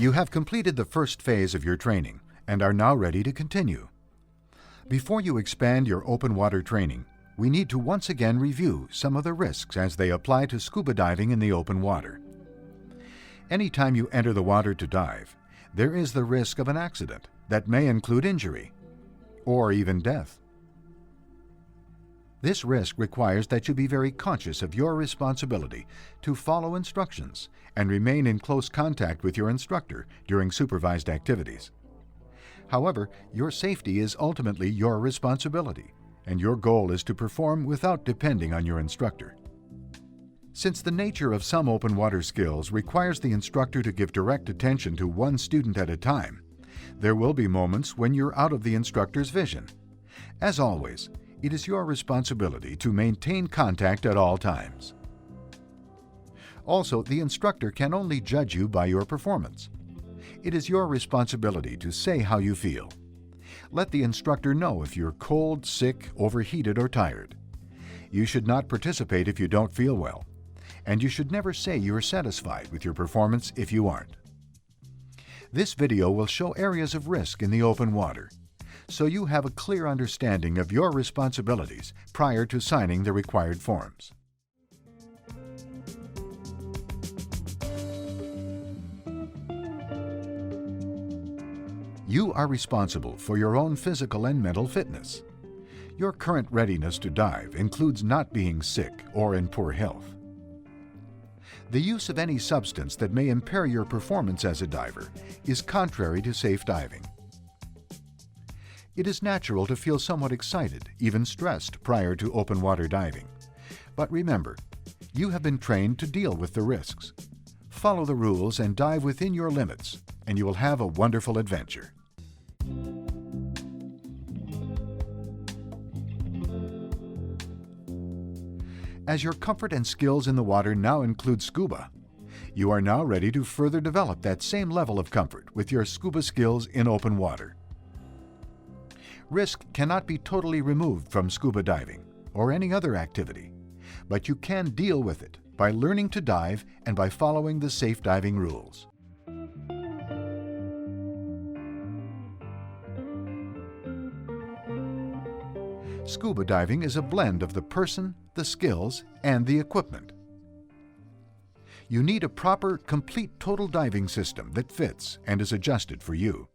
You have completed the first phase of your training and are now ready to continue. Before you expand your open water training, we need to once again review some of the risks as they apply to scuba diving in the open water. Anytime you enter the water to dive, there is the risk of an accident that may include injury or even death. This risk requires that you be very conscious of your responsibility to follow instructions and remain in close contact with your instructor during supervised activities. However, your safety is ultimately your responsibility, and your goal is to perform without depending on your instructor. Since the nature of some open water skills requires the instructor to give direct attention to one student at a time, there will be moments when you're out of the instructor's vision. As always, it is your responsibility to maintain contact at all times. Also, the instructor can only judge you by your performance. It is your responsibility to say how you feel. Let the instructor know if you're cold, sick, overheated, or tired. You should not participate if you don't feel well, and you should never say you're satisfied with your performance if you aren't. This video will show areas of risk in the open water, so you have a clear understanding of your responsibilities prior to signing the required forms. You are responsible for your own physical and mental fitness. Your current readiness to dive includes not being sick or in poor health. The use of any substance that may impair your performance as a diver is contrary to safe diving. It is natural to feel somewhat excited, even stressed, prior to open water diving. But remember, you have been trained to deal with the risks. Follow the rules and dive within your limits, and you will have a wonderful adventure. As your comfort and skills in the water now include scuba, you are now ready to further develop that same level of comfort with your scuba skills in open water. Risk cannot be totally removed from scuba diving or any other activity, but you can deal with it by learning to dive and by following the safe diving rules. Scuba diving is a blend of the person, the skills, and the equipment. You need a proper, complete total diving system that fits and is adjusted for you.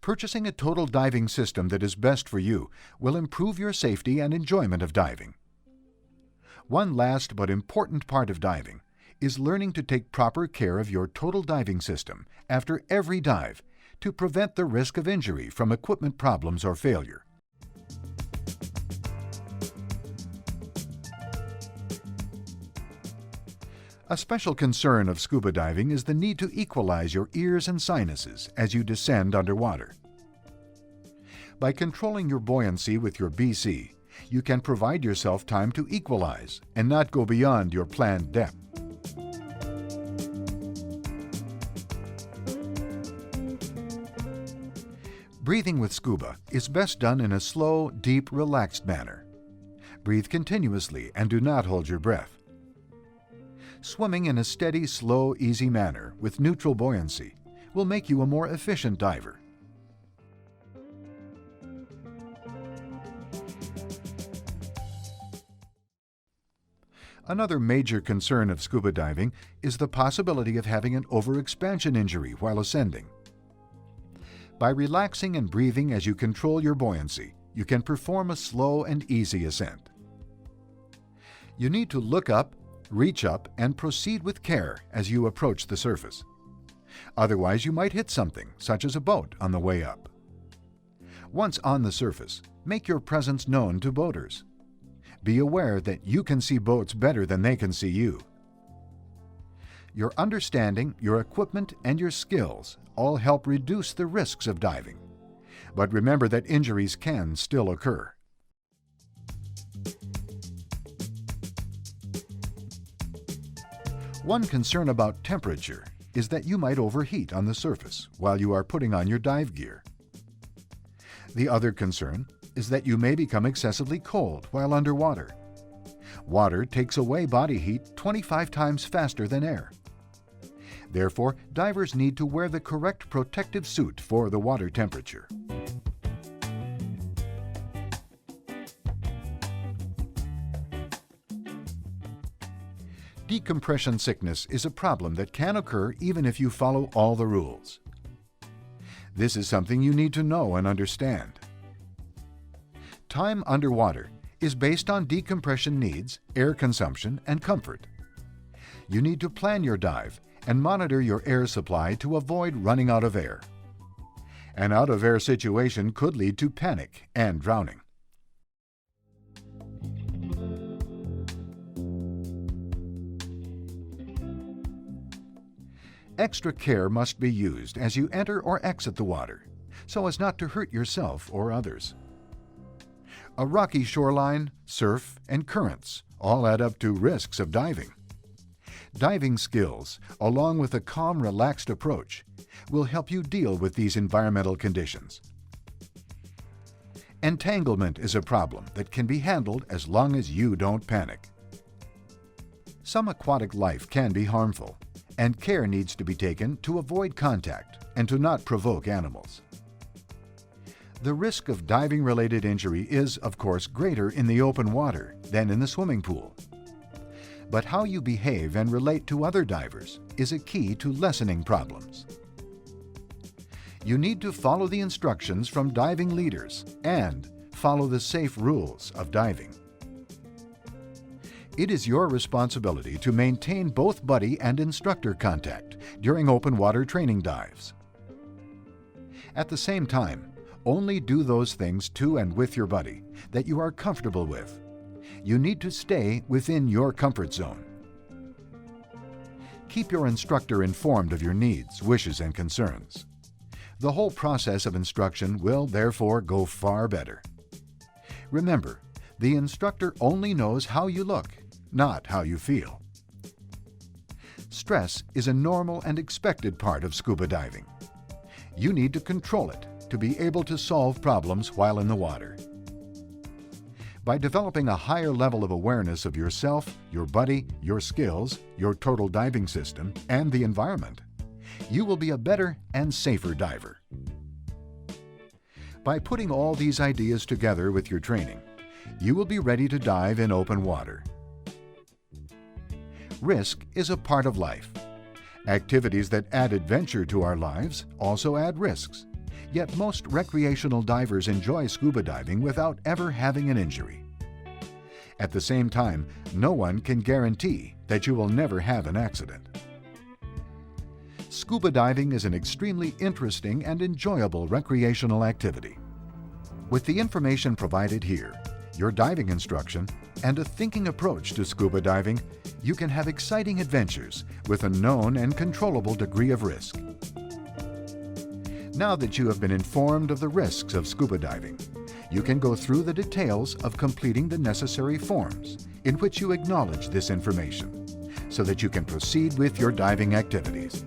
Purchasing a total diving system that is best for you will improve your safety and enjoyment of diving. One last but important part of diving is learning to take proper care of your total diving system after every dive to prevent the risk of injury from equipment problems or failure. A special concern of scuba diving is the need to equalize your ears and sinuses as you descend underwater. By controlling your buoyancy with your BC, you can provide yourself time to equalize and not go beyond your planned depth. Breathing with scuba is best done in a slow, deep, relaxed manner. Breathe continuously and do not hold your breath. Swimming in a steady, slow, easy manner with neutral buoyancy will make you a more efficient diver. Another major concern of scuba diving is the possibility of having an overexpansion injury while ascending. By relaxing and breathing as you control your buoyancy, you can perform a slow and easy ascent. You need to look up, reach up, and proceed with care as you approach the surface. Otherwise, you might hit something, such as a boat, on the way up. Once on the surface, make your presence known to boaters. Be aware that you can see boats better than they can see you. Your understanding, your equipment, and your skills all help reduce the risks of diving. But remember that injuries can still occur. One concern about temperature is that you might overheat on the surface while you are putting on your dive gear. The other concern is that you may become excessively cold while underwater. Water takes away body heat 25 times faster than air. Therefore, divers need to wear the correct protective suit for the water temperature. Decompression sickness is a problem that can occur even if you follow all the rules. This is something you need to know and understand. Time underwater is based on decompression needs, air consumption, and comfort. You need to plan your dive and monitor your air supply to avoid running out of air. An out-of-air situation could lead to panic and drowning. Extra care must be used as you enter or exit the water, so as not to hurt yourself or others. A rocky shoreline, surf, and currents all add up to risks of diving. Diving skills, along with a calm, relaxed approach, will help you deal with these environmental conditions. Entanglement is a problem that can be handled as long as you don't panic. Some aquatic life can be harmful, and care needs to be taken to avoid contact and to not provoke animals. The risk of diving-related injury is, of course, greater in the open water than in the swimming pool. But how you behave and relate to other divers is a key to lessening problems. You need to follow the instructions from diving leaders and follow the safe rules of diving. It is your responsibility to maintain both buddy and instructor contact during open water training dives. At the same time, only do those things to and with your buddy that you are comfortable with. You need to stay within your comfort zone. Keep your instructor informed of your needs, wishes, and concerns. The whole process of instruction will therefore go far better. Remember, the instructor only knows how you look, not how you feel. Stress is a normal and expected part of scuba diving. You need to control it to be able to solve problems while in the water. By developing a higher level of awareness of yourself, your buddy, your skills, your total diving system, and the environment, you will be a better and safer diver. By putting all these ideas together with your training, you will be ready to dive in open water. Risk is a part of life. Activities that add adventure to our lives also add risks. Yet most recreational divers enjoy scuba diving without ever having an injury. At the same time, no one can guarantee that you will never have an accident. Scuba diving is an extremely interesting and enjoyable recreational activity. With the information provided here, your diving instruction, and a thinking approach to scuba diving, you can have exciting adventures with a known and controllable degree of risk. Now that you have been informed of the risks of scuba diving, you can go through the details of completing the necessary forms in which you acknowledge this information so that you can proceed with your diving activities.